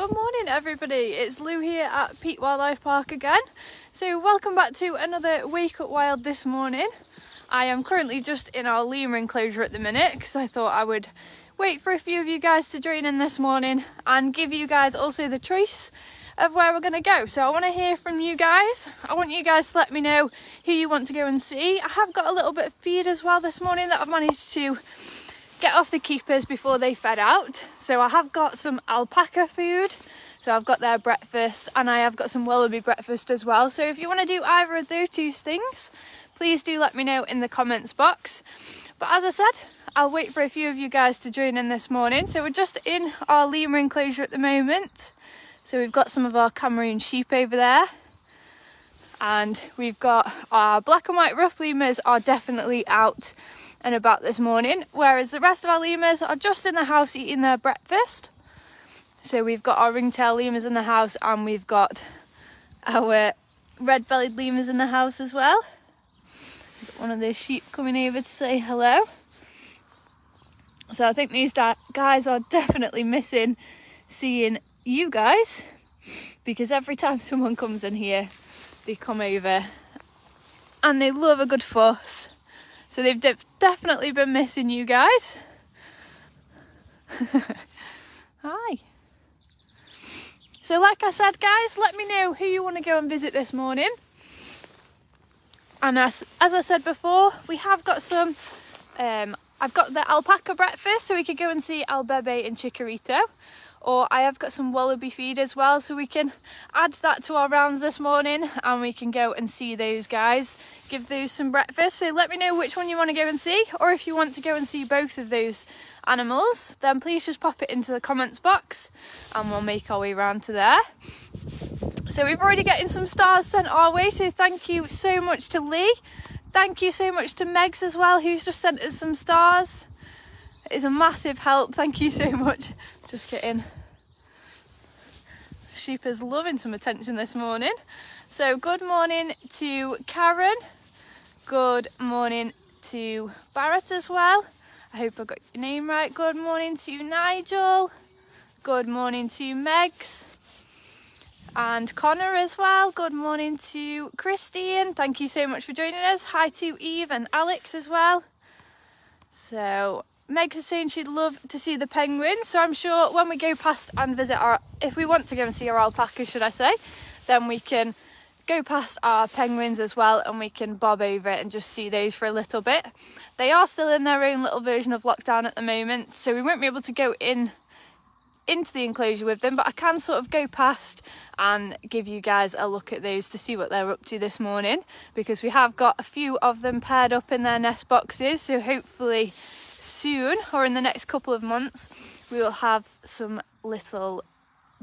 Good morning everybody, it's Lou here at Peak Wildlife Park again. So welcome back to another Wake Up Wild this morning. I am currently just in our lemur enclosure at the minute because I thought I would wait for a few of you guys to join in this morning and give you guys also the choice of where we're going to go. So I want to hear from you guys. I want you guys to let me know who you want to go and see. I have got a little bit of feed as well this morning that I've managed to get off the keepers before they fed out. So I have got some alpaca food, so I've got their breakfast, and I have got some wallaby breakfast as well. So if you want to do either of those two things, please do let me know in the comments box. But as I said, I'll wait for a few of you guys to join in this morning. So we're just in our lemur enclosure at the moment. So we've got some of our Cameroon sheep over there, and we've got our black and white rough lemurs are definitely out and about this morning, whereas the rest of our lemurs are just in the house eating their breakfast. So we've got our ringtail lemurs in the house, and we've got our red-bellied lemurs in the house as well. Got one of those sheep coming over to say hello. So I think these guys are definitely missing seeing you guys, because every time someone comes in here, they come over and they love a good fuss. So they've definitely been missing you guys. Hi. So like I said, guys, let me know who you want to go and visit this morning. And as I said before, we have got some, I've got the alpaca breakfast, so we could go and see Albebe and Chikorito. Or I have got some wallaby feed as well, so we can add that to our rounds this morning and we can go and see those guys, give those some breakfast. So let me know which one you want to go and see, or if you want to go and see both of those animals, then please just pop it into the comments box and we'll make our way around to there. So we've already getting some stars sent our way, so thank you so much to Lee. Thank you so much to Megs as well, who's just sent us some stars. It's a massive help, thank you so much. Just getting, sheep is loving some attention this morning. So good morning to Karen, good morning to Barrett as well. I hope I got your name right. Good morning to Nigel, good morning to Megs and Connor as well. Good morning to Christine, thank you so much for joining us. Hi to Eve and Alex as well. So Meg's is saying she'd love to see the penguins, so I'm sure when we go past and visit if we want to go and see our alpacas, should I say, then we can go past our penguins as well and we can bob over and just see those for a little bit. They are still in their own little version of lockdown at the moment, so we won't be able to go into the enclosure with them, but I can sort of go past and give you guys a look at those to see what they're up to this morning, because we have got a few of them paired up in their nest boxes, so hopefully soon, or in the next couple of months, we will have some little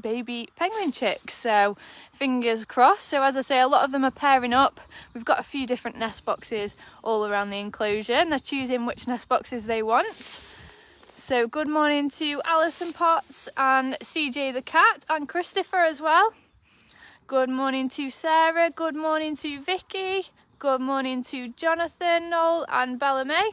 baby penguin chicks, so fingers crossed. So as I say, a lot of them are pairing up. We've got a few different nest boxes all around the enclosure and they're choosing which nest boxes they want. So good morning to Alison Potts and CJ the cat and Christopher as well. Good morning to Sarah, good morning to Vicky, good morning to Jonathan, Noel and Bella May.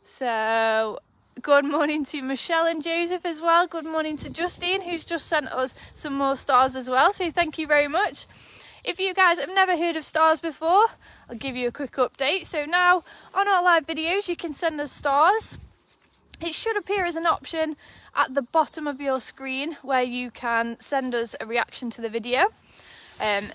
So good morning to Michelle and Joseph as well. Good morning to Justine, who's just sent us some more stars as well, so thank you very much. If you guys have never heard of stars before, I'll give you a quick update. So now on our live videos you can send us stars. It should appear as an option at the bottom of your screen where you can send us a reaction to the video.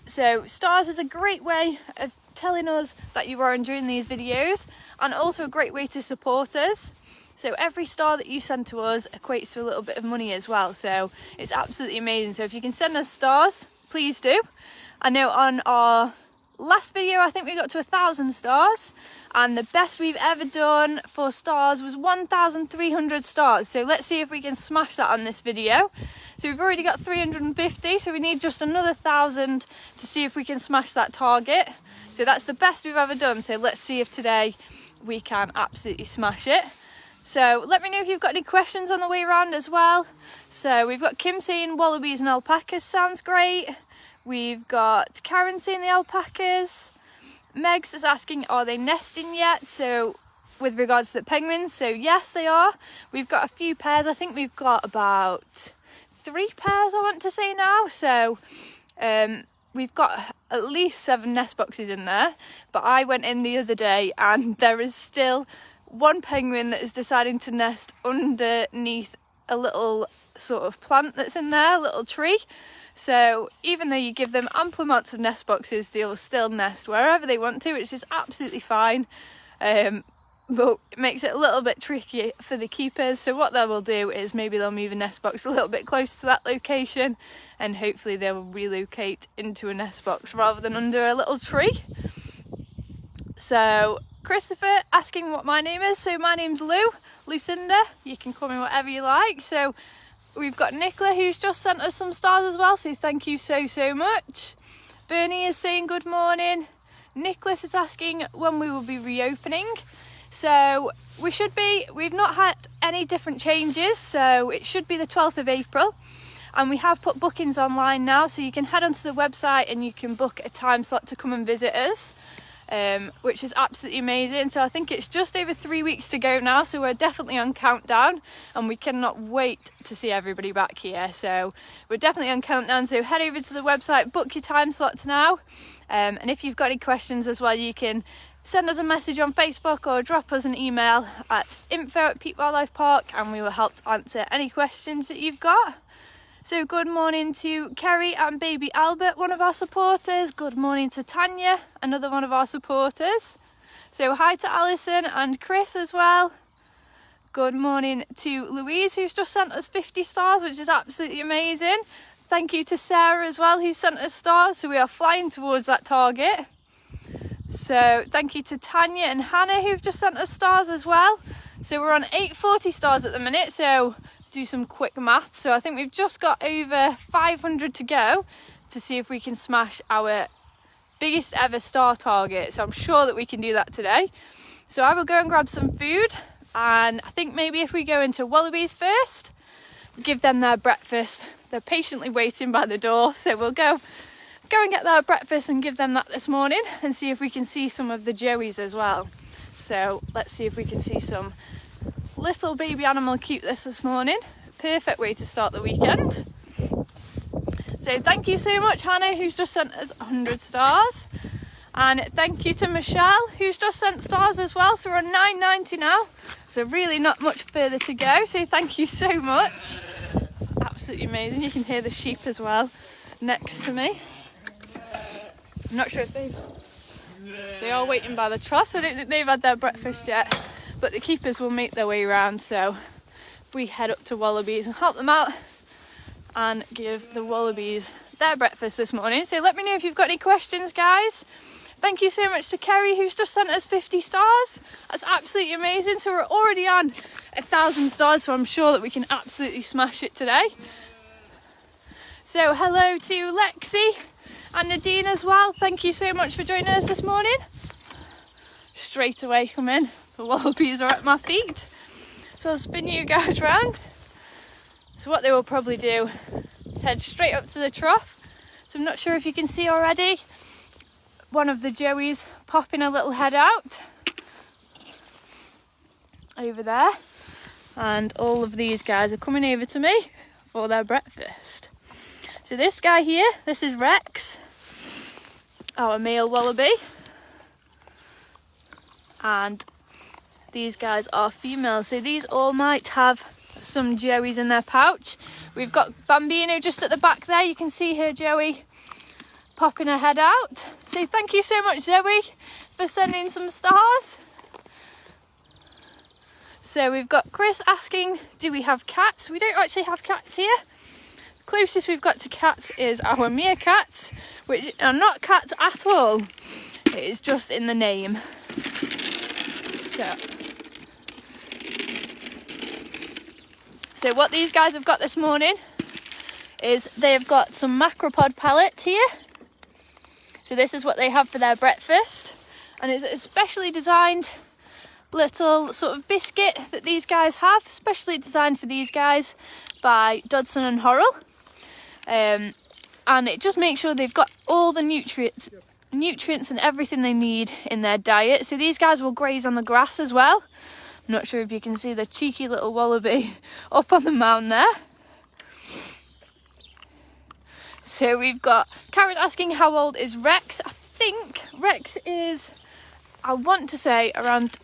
So stars is a great way of telling us that you are enjoying these videos, and also a great way to support us. So every star that you send to us equates to a little bit of money as well, so it's absolutely amazing. So if you can send us stars, please do. I know on our last video I think we got to 1,000 stars, and the best we've ever done for stars was 1,300 stars, so let's see if we can smash that on this video. So we've already got 350, so we need just another 1,000 to see if we can smash that target. So that's the best we've ever done, so let's see if today we can absolutely smash it. So let me know if you've got any questions on the way around as well. So we've got Kim saying wallabies and alpacas sounds great. We've got Karen saying the alpacas. Megs is asking, are they nesting yet? So with regards to the penguins. So yes, they are. We've got a few pairs. I think we've got about 3 pairs, I want to say now. So we've got at least 7 nest boxes in there. But I went in the other day and there is still one penguin that is deciding to nest underneath a little sort of plant that's in there, a little tree. So even though you give them ample amounts of nest boxes, they'll still nest wherever they want to, which is absolutely fine. But it makes it a little bit tricky for the keepers. So what they will do is maybe they'll move a nest box a little bit closer to that location, and hopefully they'll relocate into a nest box rather than under a little tree. So Christopher asking what my name is. So my name's Lucinda. You can call me whatever you like. So we've got Nicola, who's just sent us some stars as well, so thank you so much. Bernie is saying good morning. Nicholas is asking when we will be reopening. So we've not had any different changes, so it should be the 12th of April. And we have put bookings online now, so you can head onto the website and you can book a time slot to come and visit us, which is absolutely amazing. So I think it's just over 3 weeks to go now, so we're definitely on countdown and we cannot wait to see everybody back here. So we're definitely on countdown, so head over to the website, book your time slots now. And if you've got any questions as well, you can send us a message on Facebook or drop us an email at info@peatwildlifepark and we will help to answer any questions that you've got. So good morning to Kerry and baby Albert, one of our supporters. Good morning to Tanya, another one of our supporters. So hi to Alison and Chris as well. Good morning to Louise, who's just sent us 50 stars, which is absolutely amazing. Thank you to Sarah as well, who sent us stars. So we are flying towards that target. So thank you to Tanya and Hannah, who've just sent us stars as well. So we're on 840 stars at the minute, so do some quick maths. So I think we've just got over 500 to go to see if we can smash our biggest ever star target. So I'm sure that we can do that today. So I will go and grab some food, and I think maybe if we go into Wallabies first, give them their breakfast. They're patiently waiting by the door, so we'll go and get their breakfast and give them that this morning, and see if we can see some of the joeys as well. So let's see if we can see some little baby animal cuteness this morning. Perfect way to start the weekend. So thank you so much, Hannah, who's just sent us 100 stars, and thank you to Michelle, who's just sent stars as well. So we're on 990 now, so really not much further to go, so thank you so much. Absolutely amazing. You can hear the sheep as well next to me. I'm not sure if they are waiting by the truss. I don't think they've had their breakfast yet, but the keepers will make their way around. So we head up to Wallabies and help them out and give the Wallabies their breakfast this morning. So let me know if you've got any questions, guys. Thank you so much to Kerry, who's just sent us 50 stars. That's absolutely amazing. So we're already on 1,000 stars, so I'm sure that we can absolutely smash it today. So hello to Lexi and Nadine as well. Thank you so much for joining us this morning. Straight away come in. The Wallabies are at my feet. So I'll spin you guys round. So what they will probably do, head straight up to the trough. So I'm not sure if you can see already, one of the joeys popping a little head out over there, and all of these guys are coming over to me for their breakfast. So this guy here, this is Rex, our male wallaby, and these guys are females. So these all might have some joeys in their pouch. We've got Bambino just at the back there. You can see her joey popping her head out. So thank you so much, Zoe, for sending some stars. So we've got Chris asking, do we have cats? We don't actually have cats here. Closest we've got to cats is our meerkats, which are not cats at all. It is just in the name. So what these guys have got this morning is they've got some macropod pellets here. So this is what they have for their breakfast, and it's a specially designed little sort of biscuit that these guys have, specially designed for these guys by Dodson and Horrell, and it just makes sure they've got all the nutrients nutrients and everything they need in their diet. So these guys will graze on the grass as well. I'm not sure if you can see the cheeky little wallaby up on the mound there. So we've got Karen asking how old is Rex. I think Rex is, I want to say, around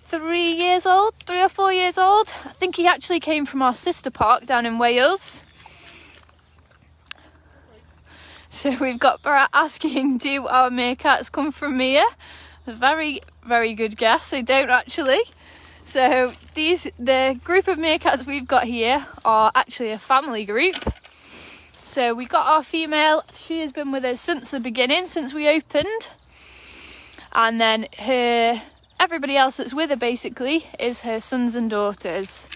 3 years old, 3 or 4 years old. I think he actually came from our sister park down in Wales. So we've got Barat asking, do our meerkats come from Mia? A very, very good guess. They don't actually. So the group of meerkats we've got here are actually a family group. So we got our female. She has been with us since the beginning, since we opened. And then everybody else that's with her basically is her sons and daughters.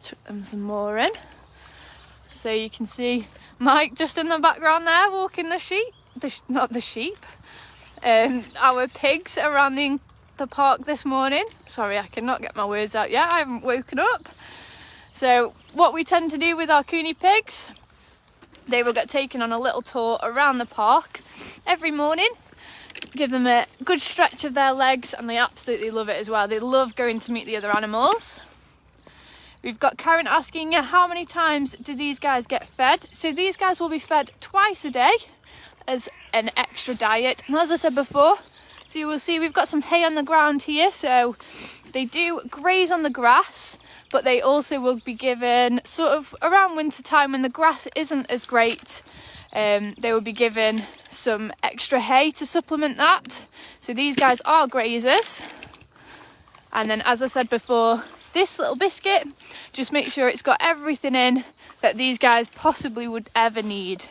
Chuck them some more in. So you can see Mike just in the background there walking the sheep. Not the sheep. Our pigs around the park this morning. Sorry, I cannot get my words out yet. I haven't woken up. So what we tend to do with our Cooney pigs, they will get taken on a little tour around the park every morning. Give them a good stretch of their legs and they absolutely love it as well. They love going to meet the other animals. We've got Karen asking, how many times do these guys get fed? So these guys will be fed twice a day as an extra diet. And as I said before, so you will see we've got some hay on the ground here. So they do graze on the grass, but they also will be given sort of around winter time when the grass isn't as great. They will be given some extra hay to supplement that. So these guys are grazers. And then as I said before, this little biscuit, just make sure it's got everything in that these guys possibly would ever need.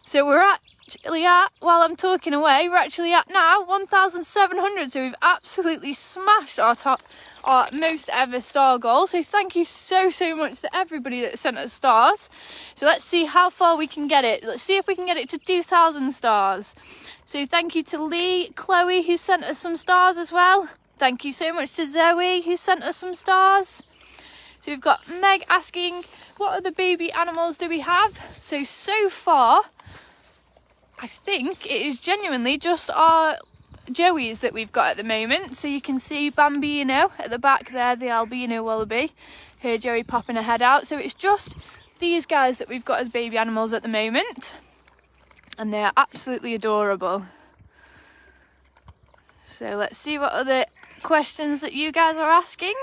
So we're actually at, while I'm talking away, we're actually at now 1,700. So we've absolutely smashed our most ever star goal. So thank you so much to everybody that sent us stars. So let's see how far we can get it. Let's see if we can get it to 2,000 stars. So thank you to Lee, Chloe, who sent us some stars as well. Thank you so much to Zoe, who sent us some stars. So we've got Meg asking, what other baby animals do we have? So far, I think it is genuinely just our Joeys that we've got at the moment. So you can see Bambino at the back there, the albino wallaby. Her Joey popping her head out. So it's just these guys that we've got as baby animals at the moment. And they are absolutely adorable. So let's see what other questions that you guys are asking.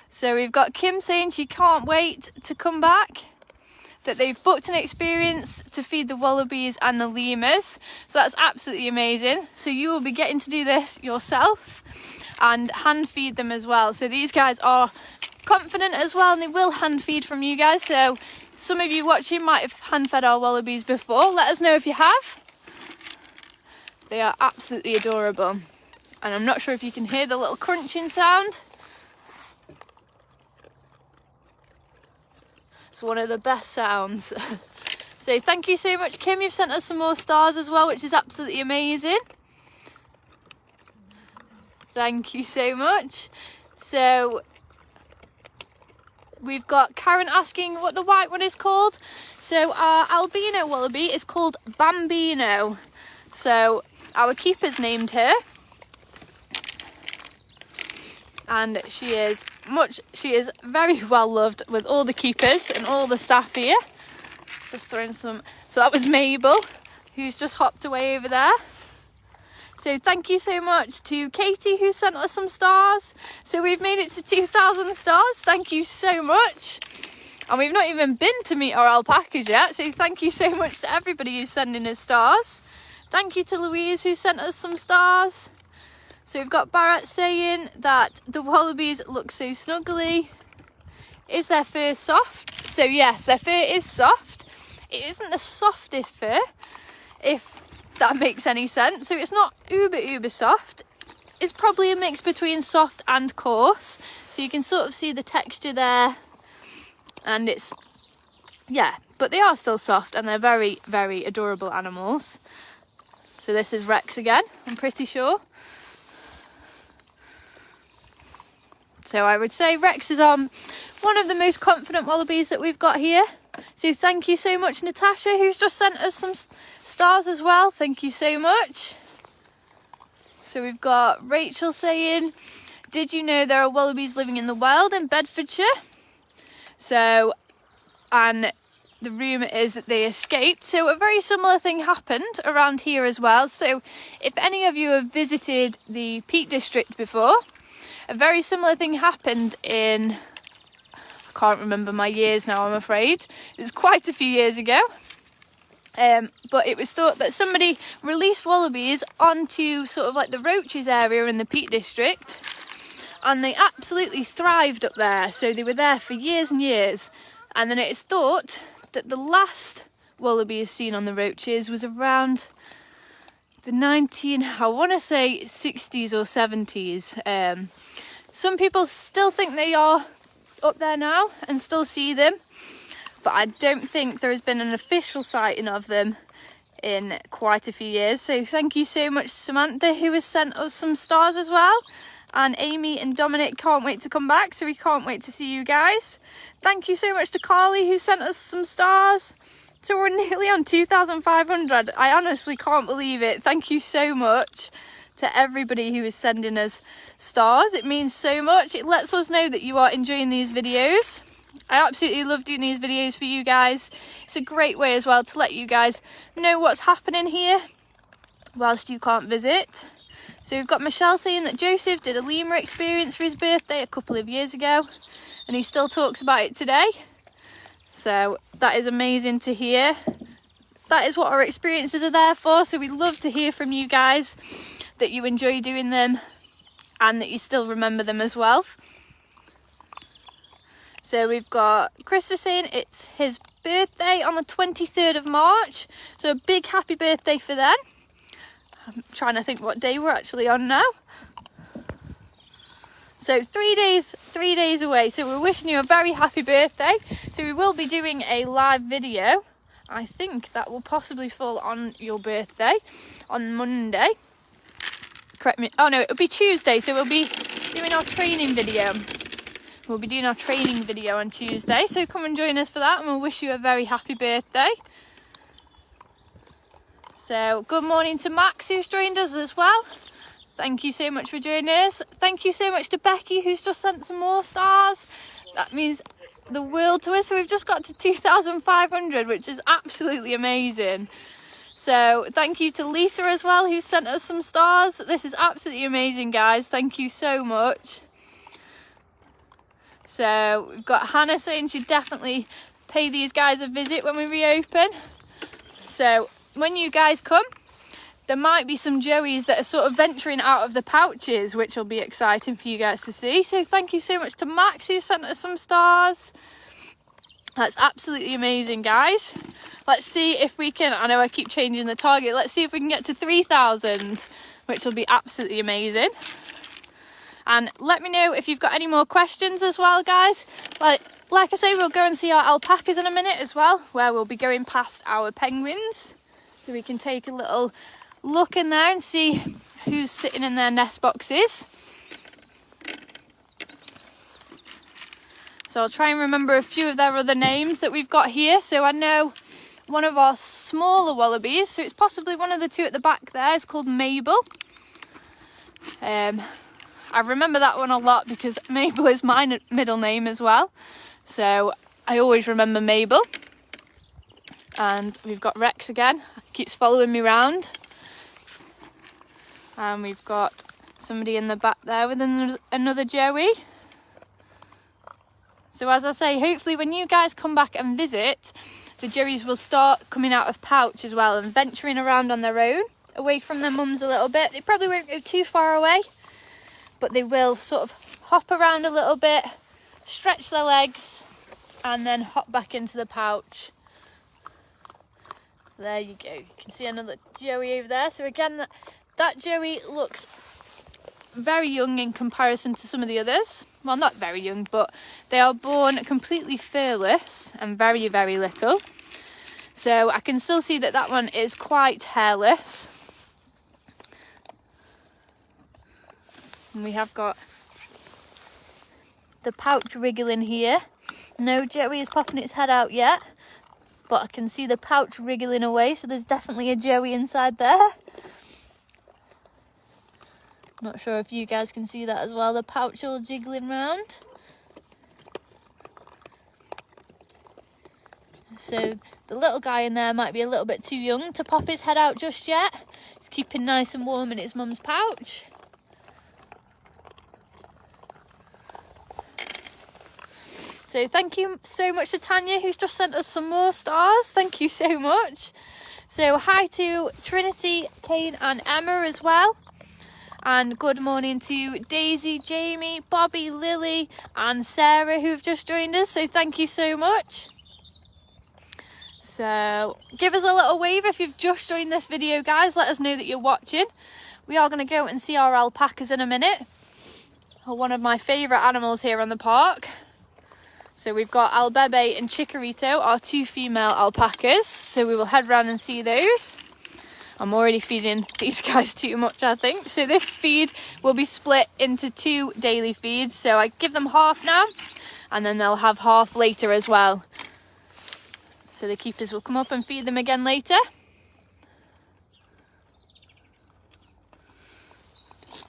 So we've got Kim saying she can't wait to come back, that they've booked an experience to feed the wallabies and the lemurs. So that's absolutely amazing. So you will be getting to do this yourself and hand feed them as well. So these guys are confident as well and they will hand feed from you guys. So some of you watching might have hand fed our wallabies before. Let us know if you have. They are absolutely adorable. And I'm not sure if you can hear the little crunching sound. It's one of the best sounds. So thank you so much, Kim. You've sent us some more stars as well, which is absolutely amazing. Thank you so much. So we've got Karen asking what the white one is called. So our albino wallaby is called Bambino. So our keeper's named her, and she is very well loved with all the keepers and all the staff here. Just throwing some, so that was Mabel, who's just hopped away over there. So thank you so much to Katie, who sent us some stars. So we've made it to 2,000 stars. Thank you so much. And we've not even been to meet our alpacas yet. So thank you so much to everybody who's sending us stars. Thank you to Louise, who sent us some stars. So we've got Barrett saying that the wallabies look so snuggly. Is their fur soft? So yes, their fur is soft. It isn't the softest fur, if that makes any sense. So it's not uber soft. It's probably a mix between soft and coarse. So you can sort of see the texture there. And it's, yeah, but they are still soft and they're very, very adorable animals. So this is Rex again, I'm pretty sure. So I would say Rex is one of the most confident wallabies that we've got here. So thank you so much, Natasha, who's just sent us some stars as well. Thank you so much. So we've got Rachel saying, did you know there are wallabies living in the wild in Bedfordshire? So, and the rumour is that they escaped. So a very similar thing happened around here as well. So if any of you have visited the Peak District before, a very similar thing happened in, I can't remember my years now, I'm afraid. It was quite a few years ago. But it was thought that somebody released wallabies onto sort of like the Roaches area in the Peak District, and they absolutely thrived up there. So they were there for years and years, and then it's thought that the last wallabies seen on the Roaches was around the 60s or 70s. Some people still think they are up there now and still see them, but I don't think there has been an official sighting of them in quite a few years. So thank you so much, Samantha, who has sent us some stars as well. And Amy and Dominic can't wait to come back, so we can't wait to see you guys. Thank you so much to Carly, who sent us some stars. So we're nearly on 2,500. I honestly can't believe it. Thank you so much to everybody who is sending us stars. It means so much. It lets us know that you are enjoying these videos. I absolutely love doing these videos for you guys. It's a great way as well to let you guys know what's happening here whilst you can't visit. So we've got Michelle saying that Joseph did a lemur experience for his birthday a couple of years ago, and he still talks about it today. So that is amazing to hear. That is what our experiences are there for. So we love to hear from you guys that you enjoy doing them and that you still remember them as well. So we've got Christopher saying it's his birthday on the 23rd of March. So a big happy birthday for them. I'm trying to think what day we're actually on now. So 3 days away. So we're wishing you a very happy birthday. So we will be doing a live video. I think that will possibly fall on your birthday on Monday. Correct me. Oh no, it'll be Tuesday. So we'll be doing our training video. We'll be doing our training video on Tuesday. So come and join us for that, and we'll wish you a very happy birthday. So good morning to Max, who's joined us as well. Thank you so much for joining us. Thank you so much to Becky, who's just sent some more stars. That means the world to us. So we've just got to 2,500, which is absolutely amazing. So thank you to Lisa as well, who sent us some stars. This is absolutely amazing, guys. Thank you so much. So we've got Hannah saying she'd definitely pay these guys a visit when we reopen. So when you guys come, there might be some joeys that are sort of venturing out of the pouches, which will be exciting for you guys to see. So thank you so much to Max, who sent us some stars. That's absolutely amazing, guys. Let's see if we can, I know I keep changing the target, let's see if we can get to 3,000, which will be absolutely amazing. And let me know if you've got any more questions as well, guys. Like I say, we'll go and see our alpacas in a minute as well, where we'll be going past our penguins. So we can take a little look in there and see who's sitting in their nest boxes. So I'll try and remember a few of their other names that we've got here. So I know one of our smaller wallabies, so it's possibly one of the two at the back there, is called Mabel. I remember that one a lot because Mabel is my middle name as well. So I always remember Mabel. And we've got Rex again, keeps following me round. And we've got somebody in the back there with another joey. So as I say, hopefully when you guys come back and visit, the joeys will start coming out of pouch as well and venturing around on their own, away from their mums a little bit. They probably won't go too far away, but they will sort of hop around a little bit, stretch their legs, and then hop back into the pouch. There you go. You can see another joey over there. So again, that joey looks very young in comparison to some of the others. Well, not very young, but they are born completely furless and very, very little. So I can still see that that one is quite hairless. And we have got the pouch wriggling here. No Joey is popping its head out yet, but I can see the pouch wriggling away, so there's definitely a Joey inside there. Not sure if you guys can see that as well, the pouch all jiggling round. So the little guy in there might be a little bit too young to pop his head out just yet. He's keeping nice and warm in his mum's pouch. So thank you so much to Tanya, who's just sent us some more stars. Thank you so much. So hi to Trinity, Kane and Emma as well. And good morning to Daisy, Jamie, Bobby, Lily and Sarah, who've just joined us. So thank you so much. So give us a little wave if you've just joined this video, guys. Let us know that you're watching. We are going to go and see our alpacas in a minute. One of my favourite animals here on the park. So we've got Albebe and Chikorito, our two female alpacas. So we will head round and see those. I'm already feeding these guys too much, I think. So this feed will be split into 2 daily feeds. So I give them half now, and then they'll have half later as well. So the keepers will come up and feed them again later.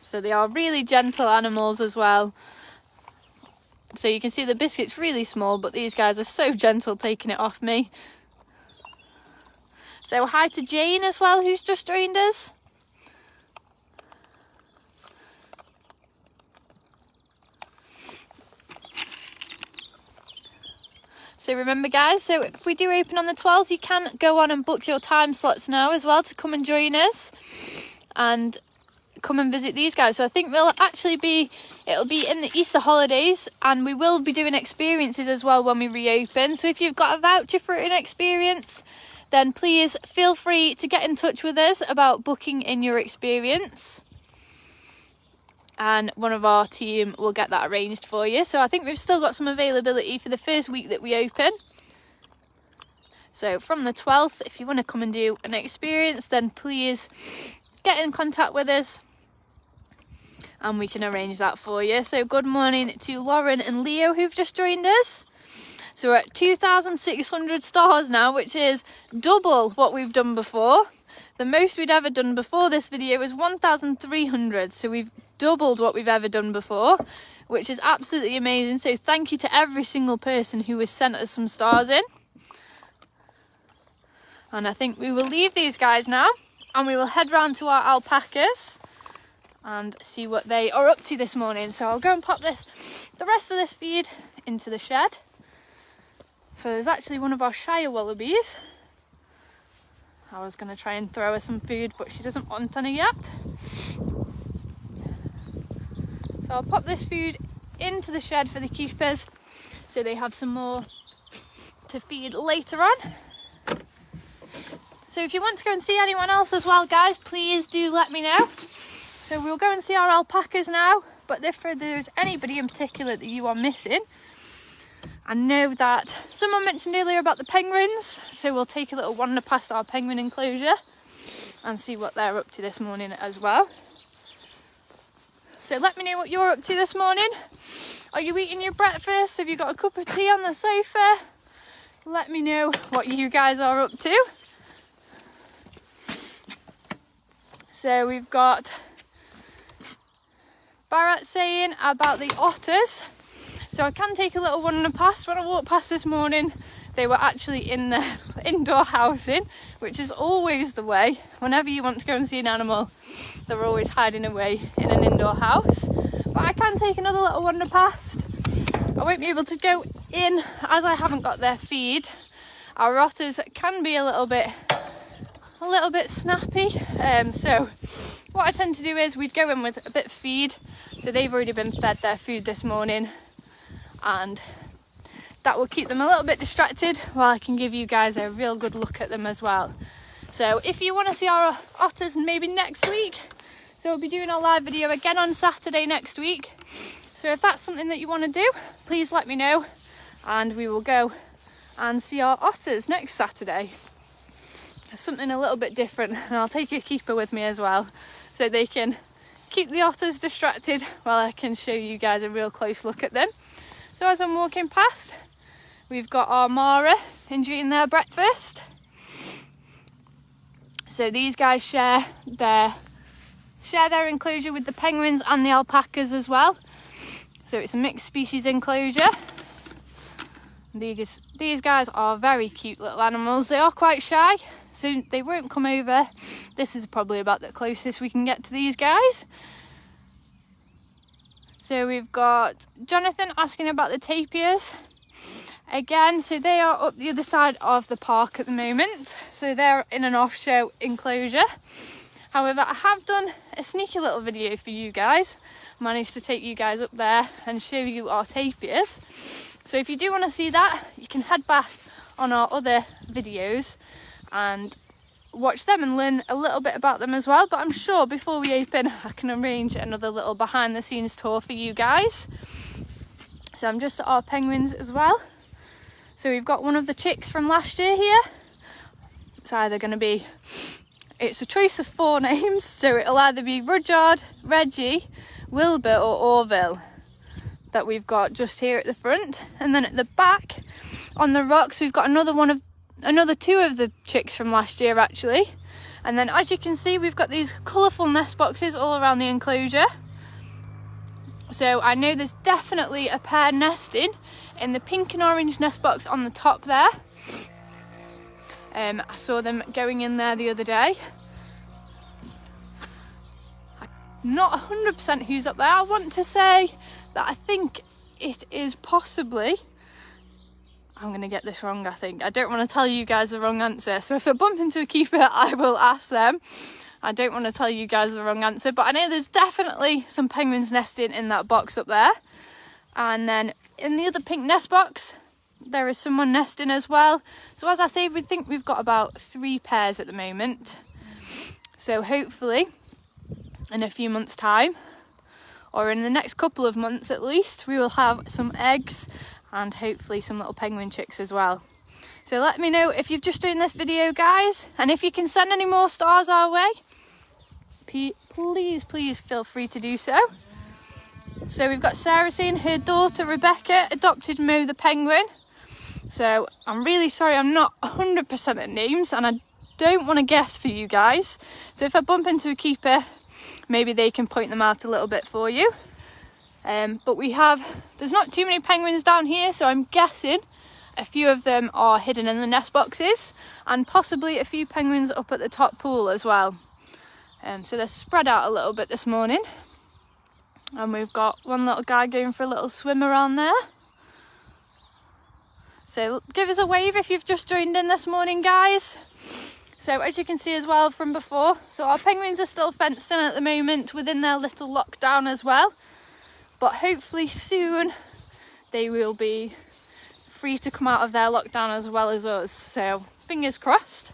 So they are really gentle animals as well. So you can see the biscuit's really small, but these guys are so gentle taking it off me. So hi to Jane as well, who's just joined us. So remember, guys, so if we do open on the 12th, you can go on and book your time slots now as well to come and join us and come and visit these guys. So I think it'll be in the Easter holidays, and we will be doing experiences as well when we reopen. So if you've got a voucher for an experience, then please feel free to get in touch with us about booking in your experience. And one of our team will get that arranged for you. So I think we've still got some availability for the first week that we open. So from the 12th, if you want to come and do an experience, then please get in contact with us and we can arrange that for you. So good morning to Lauren and Leo, who've just joined us. So we're at 2,600 stars now, which is double what we've done before. The most we'd ever done before this video was 1,300. So we've doubled what we've ever done before, which is absolutely amazing. So thank you to every single person who has sent us some stars in. And I think we will leave these guys now and we will head round to our alpacas and see what they are up to this morning. So I'll go and pop the rest of this feed into the shed. So there's actually one of our Shire Wallabies. I was going to try and throw her some food, but she doesn't want any yet. So I'll pop this food into the shed for the keepers so they have some more to feed later on. So if you want to go and see anyone else as well, guys, please do let me know. So we'll go and see our alpacas now, but if there's anybody in particular that you are missing, I know that someone mentioned earlier about the penguins, so we'll take a little wander past our penguin enclosure and see what they're up to this morning as well. So let me know what you're up to this morning. Are you eating your breakfast? Have you got a cup of tea on the sofa? Let me know what you guys are up to. So we've got Barrett saying about the otters. So I can take a little wander past. When I walked past this morning, they were actually in the indoor housing, which is always the way. Whenever you want to go and see an animal, they're always hiding away in an indoor house. But I can take another little wander past. I won't be able to go in as I haven't got their feed. Our otters can be a little bit snappy. So what I tend to do is we'd go in with a bit of feed. So they've already been fed their food this morning, and that will keep them a little bit distracted while I can give you guys a real good look at them as well. So if you want to see our otters maybe next week, so we'll be doing our live video again on Saturday next week. So if that's something that you want to do, please let me know and we will go and see our otters next Saturday. Something a little bit different, and I'll take a keeper with me as well so they can keep the otters distracted while I can show you guys a real close look at them. So as I'm walking past, we've got our Mara enjoying their breakfast. So these guys share their enclosure with the penguins and the alpacas as well. So it's a mixed species enclosure. These guys are very cute little animals. They are quite shy, so they won't come over. This is probably about the closest we can get to these guys. So we've got Jonathan asking about the tapirs. Again, so they are up the other side of the park at the moment. So they're in an off-show enclosure. However, I have done a sneaky little video for you guys. Managed to take you guys up there and show you our tapirs. So if you do want to see that, you can head back on our other videos and watch them and learn a little bit about them as well. But I'm sure before we open, I can arrange another little behind the scenes tour for you guys. So I'm just at our penguins as well. So we've got one of the chicks from last year here. It's either going to be, it's a choice of 4 names. So it'll either be Rudyard, Reggie, Wilbur or Orville that we've got just here at the front. And then at the back on the rocks, we've got another 2 of the chicks from last year actually. And then as you can see, we've got these colourful nest boxes all around the enclosure. So I know there's definitely a pair nesting in the pink and orange nest box on the top there. I saw them going in there the other day. I'm not 100% who's up there. I want to say that I think it is possibly, I'm going to get this wrong I think. I don't want to tell you guys the wrong answer. So if I bump into a keeper, I will ask them. I don't want to tell you guys the wrong answer, but I know there's definitely some penguins nesting in that box up there. And then in the other pink nest box, there is someone nesting as well. So as I say, we think we've got about 3 pairs at the moment. So hopefully in a few months' time, or in the next couple of months at least, we will have some eggs and hopefully some little penguin chicks as well. So let me know if you've just done this video, guys, and if you can send any more stars our way, please feel free to do so. So we've got Sarah saying her daughter Rebecca adopted Mo the penguin. So I'm really sorry, I'm not 100% at names and I don't want to guess for you guys. So if I bump into a keeper, maybe they can point them out a little bit for you. But there's not too many penguins down here, so I'm guessing a few of them are hidden in the nest boxes and possibly a few penguins up at the top pool as well. So they're spread out a little bit this morning. And we've got one little guy going for a little swim around there. So give us a wave if you've just joined in this morning, guys. So as you can see as well from before, so our penguins are still fenced in at the moment within their little lockdown as well. But hopefully soon they will be free to come out of their lockdown as well as us. So fingers crossed,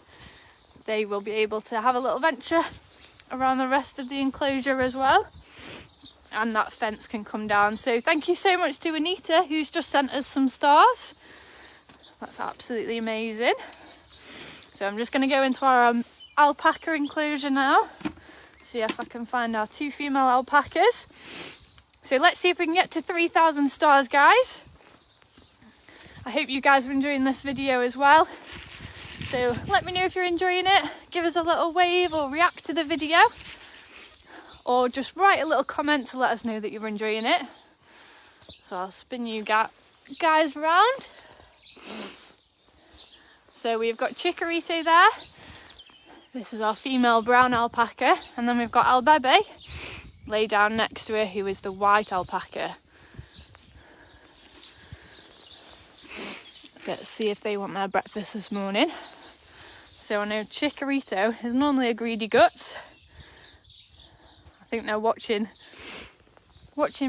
they will be able to have a little venture around the rest of the enclosure as well. And that fence can come down. So thank you so much to Anita, who's just sent us some stars. That's absolutely amazing. So I'm just going to go into our alpaca enclosure now. See if I can find our 2 female alpacas. So let's see if we can get to 3,000 stars, guys. I hope you guys are enjoying this video as well. So let me know if you're enjoying it. Give us a little wave or react to the video. Or just write a little comment to let us know that you're enjoying it. So I'll spin you guys around. So we've got Chikorito there. This is our female brown alpaca. And then we've got Albebe lay down next to her, who is the white alpaca. So let's see if they want their breakfast this morning. So I know Chikorito is normally a greedy guts. I think they're watching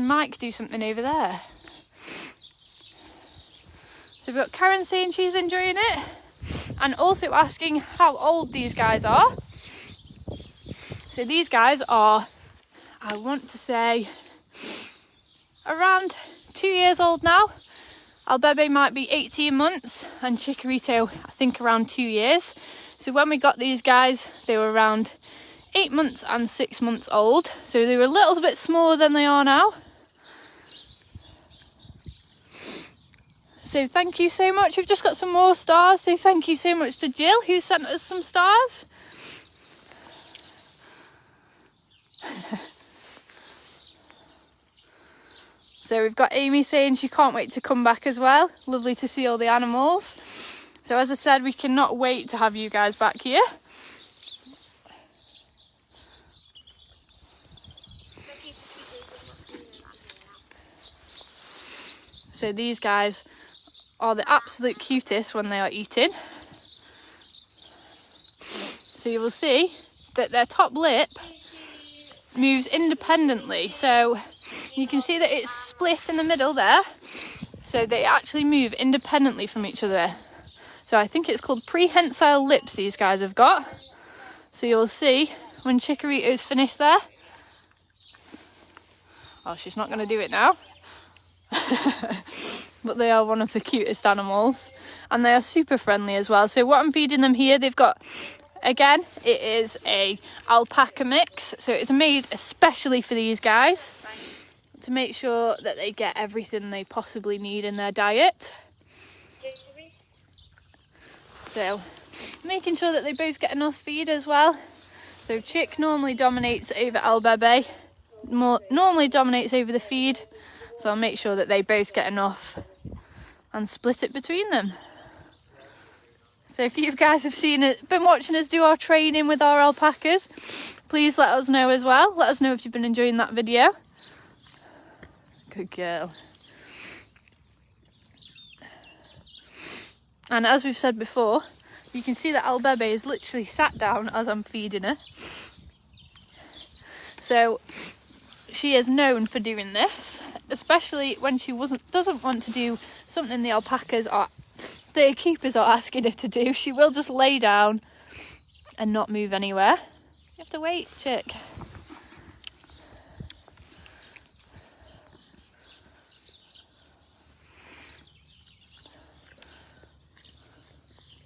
Mike do something over there. So we've got Karen saying she's enjoying it, and also asking how old these guys are. So these guys are, I want to say, around 2 years old now. Albebe might be 18 months and Chikorito I think around 2 years. So when we got these guys, they were around 8 months and 6 months old. So they were a little bit smaller than they are now. So thank you so much. We've just got some more stars. So thank you so much to Jill, who sent us some stars. So we've got Amy saying she can't wait to come back as well. Lovely to see all the animals. So as I said, we cannot wait to have you guys back here. So these guys are the absolute cutest when they are eating. So you will see that their top lip moves independently. So you can see that it's split in the middle there. So they actually move independently from each other. So I think it's called prehensile lips these guys have got. So you'll see when Chikorito's finished there. Oh, she's not going to do it now. But they are one of the cutest animals. And they are super friendly as well. So what I'm feeding them here, they've got, again, it is a alpaca mix. So it's made especially for these guys, to make sure that they get everything they possibly need in their diet. So making sure that they both get enough feed as well. So Chick normally dominates over Albebe, normally dominates over the feed. So I'll make sure that they both get enough and split it between them. So if you guys have been watching us do our training with our alpacas, please let us know as well. Let us know if you've been enjoying that video. Good girl. And as we've said before, you can see that Albebe is literally sat down as I'm feeding her. So she is known for doing this, especially when she doesn't want to do something the alpacas or the keepers are asking her to do. She will just lay down and not move anywhere. You have to wait, Chick.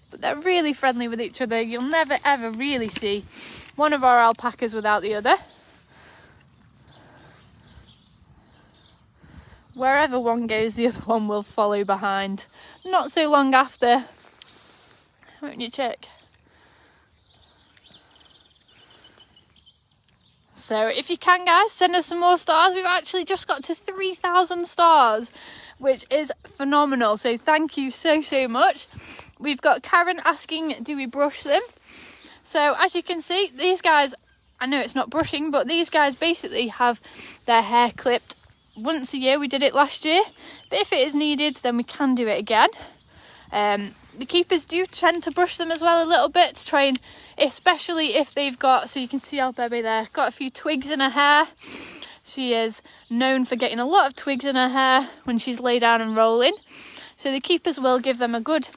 But they're really friendly with each other. You'll never ever really see one of our alpacas without the other. Wherever one goes, the other one will follow behind. Not so long after, won't you, Chick? So if you can, guys, send us some more stars. We've actually just got to 3,000 stars, which is phenomenal. So thank you so much. We've got Karen asking, do we brush them? So as you can see, these guys, I know it's not brushing, but these guys basically have their hair clipped once a year. We did it last year, but if it is needed, then we can do it again. The keepers do tend to brush them as well a little bit to try and, especially if they've got, so you can see Albebe there, got a few twigs in her hair. She is known for getting a lot of twigs in her hair when she's lay down and rolling. So the keepers will give them a good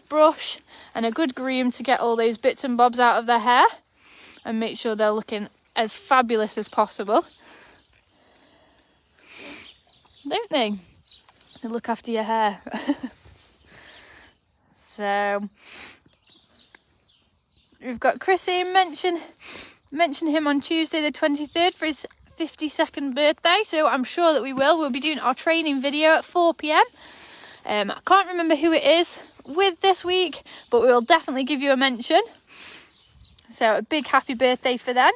brush and a good groom to get all those bits and bobs out of their hair and make sure they're looking as fabulous as possible. Don't they? They look after your hair. So we've got Chris saying mention him on Tuesday the 23rd for his 52nd birthday. So I'm sure that we will. We'll be doing our training video at 4 p.m. I can't remember who it is with this week, but we will definitely give you a mention. So a big happy birthday for them.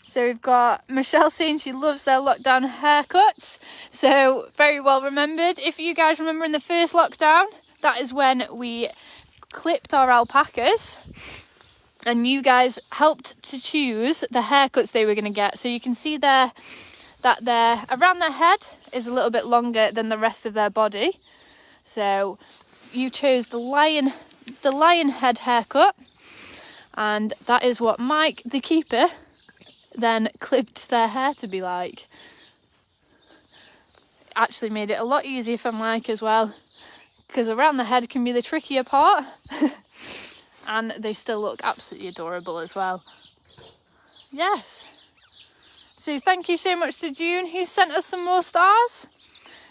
So we've got Michelle saying she loves their lockdown haircuts. So very well remembered. If you guys remember in the first lockdown, that is when we clipped our alpacas and you guys helped to choose the haircuts they were going to get. So you can see there that around their head is a little bit longer than the rest of their body. So you chose the lion head haircut, and that is what Mike, the keeper, then clipped their hair to be like. Actually made it a lot easier for Mike as well, because around the head can be the trickier part. And they still look absolutely adorable as well. Yes. So thank you so much to June, who sent us some more stars.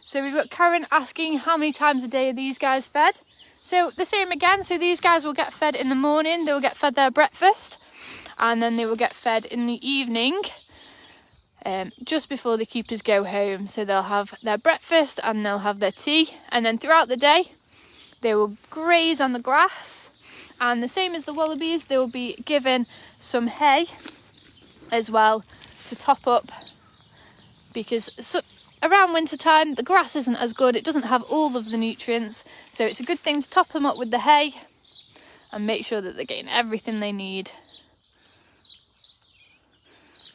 So we've got Karen asking how many times a day are these guys fed. So the same again, so these guys will get fed in the morning, they will get fed their breakfast. and then they will get fed in the evening, just before the keepers go home. So they'll have their breakfast and they'll have their tea, and then throughout the day they will graze on the grass. And the same as the wallabies, they will be given some hay as well to top up, because around winter time the grass isn't as good, it doesn't have all of the nutrients, so it's a good thing to top them up with the hay and make sure that they're getting everything they need.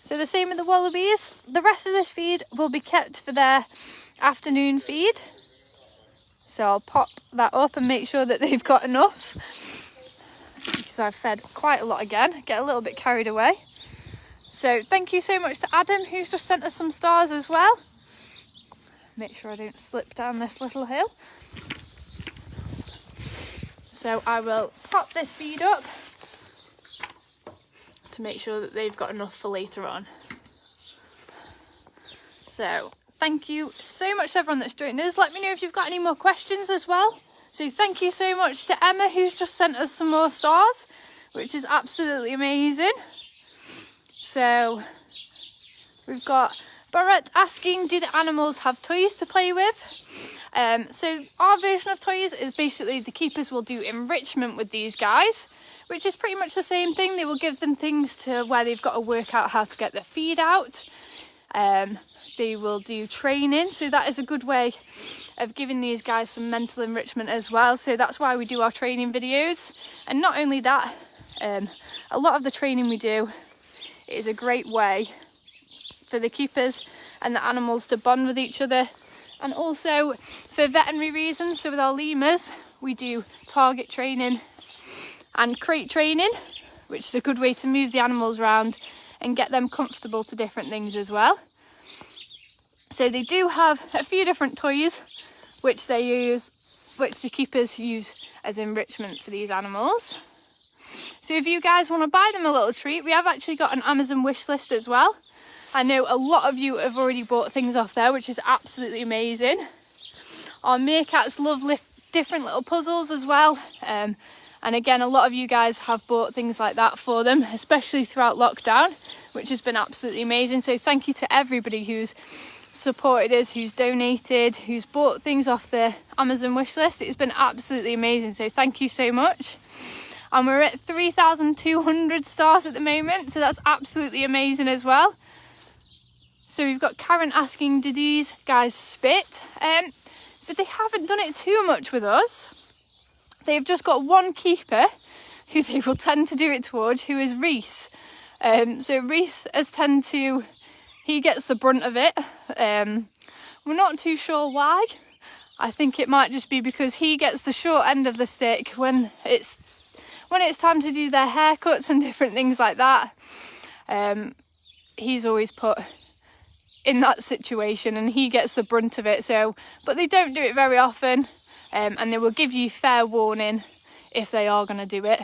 So the same with the wallabies, the rest of this feed will be kept for their afternoon feed, so I'll pop that up and make sure that they've got enough, because I've fed quite a lot again, get a little bit carried away. So thank you so much to Adam, who's just sent us some stars as well. Make sure I don't slip down this little hill. So I will pop this feed up to make sure that they've got enough for later on. So thank you so much to everyone that's joined us. Let me know if you've got any more questions as well. So thank you so much to Emma, who's just sent us some more stars, which is absolutely amazing. So we've got Barrett asking, do the animals have toys to play with? So our version of toys is basically the keepers will do enrichment with these guys, which is pretty much the same thing. They will give them things to where they've got to work out how to get their feed out. They will do training, so that is a good way of giving these guys some mental enrichment as well. So that's why we do our training videos. And not only that, a lot of the training we do is a great way for the keepers and the animals to bond with each other, and also for veterinary reasons. So with our lemurs we do target training and crate training, which is a good way to move the animals around and get them comfortable to different things as well. So they do have a few different toys which they use, which the keepers use as enrichment for these animals. So if you guys want to buy them a little treat, we have actually got an Amazon wish list as well. I know a lot of you have already bought things off there, which is absolutely amazing. Our meerkats love different little puzzles as well. And again, a lot of you guys have bought things like that for them, especially throughout lockdown, which has been absolutely amazing. So thank you to everybody who's supported us, who's donated, who's bought things off the Amazon wish list. It's been absolutely amazing. So thank you so much. And we're at 3,200 stars at the moment, so that's absolutely amazing as well. So we've got Karen asking, do these guys spit? So they haven't done it too much with us. They've just got one keeper who they will tend to do it towards, who is Reese. So Reese he gets the brunt of it. We're not too sure why. I think it might just be because he gets the short end of the stick when it's time to do their haircuts and different things like that. He's always put in that situation and he gets the brunt of it. So, but they don't do it very often, and they will give you fair warning if they are going to do it.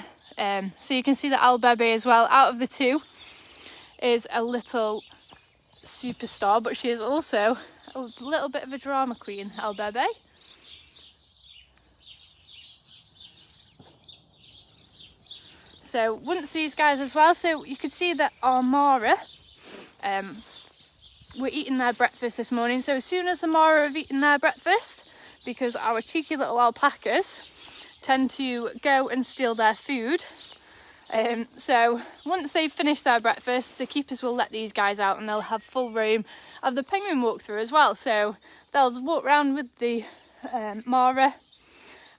So you can see that Albebe as well, out of the two, is a little superstar, but she is also a little bit of a drama queen, Albebe. So once these guys as well, so you could see that our Mara were eating their breakfast this morning. So as soon as the Mara have eaten their breakfast, because our cheeky little alpacas tend to go and steal their food, so once they've finished their breakfast, the keepers will let these guys out and they'll have full roam of the penguin walkthrough as well. So they'll walk around with the Mara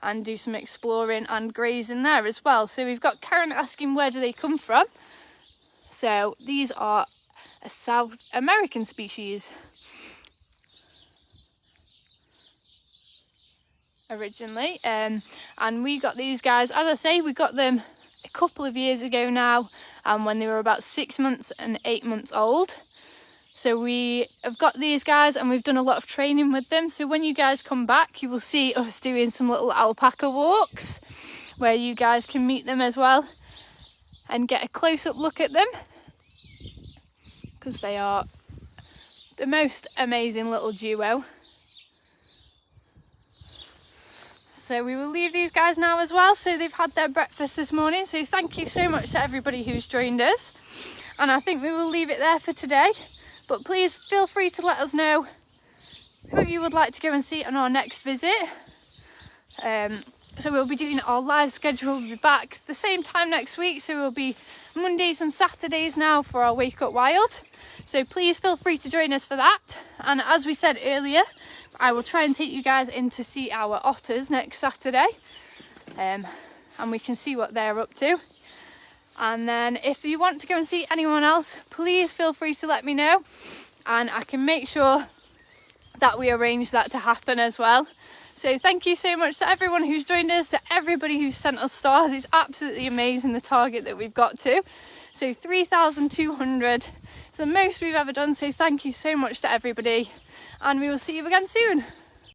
and do some exploring and grazing there as well. So we've got Karen asking, where do they come from? So these are a South American species originally, and we got these guys, as I say, we got them a couple of years ago now, when they were about 6 months and 8 months old. So we have got these guys and we've done a lot of training with them. So when you guys come back, you will see us doing some little alpaca walks where you guys can meet them as well and get a close-up look at them, because they are the most amazing little duo. So we will leave these guys now as well. So they've had their breakfast this morning. So thank you so much to everybody who's joined us. And I think we will leave it there for today. But please feel free to let us know who you would like to go and see on our next visit. So we'll be doing our live schedule. We'll be back the same time next week. So we'll be Mondays and Saturdays now for our Wake Up Wild. So please feel free to join us for that. And as we said earlier, I will try and take you guys in to see our otters next Saturday. And we can see what they're up to. And then if you want to go and see anyone else, please feel free to let me know. And I can make sure that we arrange that to happen as well. So thank you so much to everyone who's joined us, to everybody who's sent us stars. It's absolutely amazing the target that we've got to. So 3,200. It's the most we've ever done. So thank you so much to everybody. And we will see you again soon.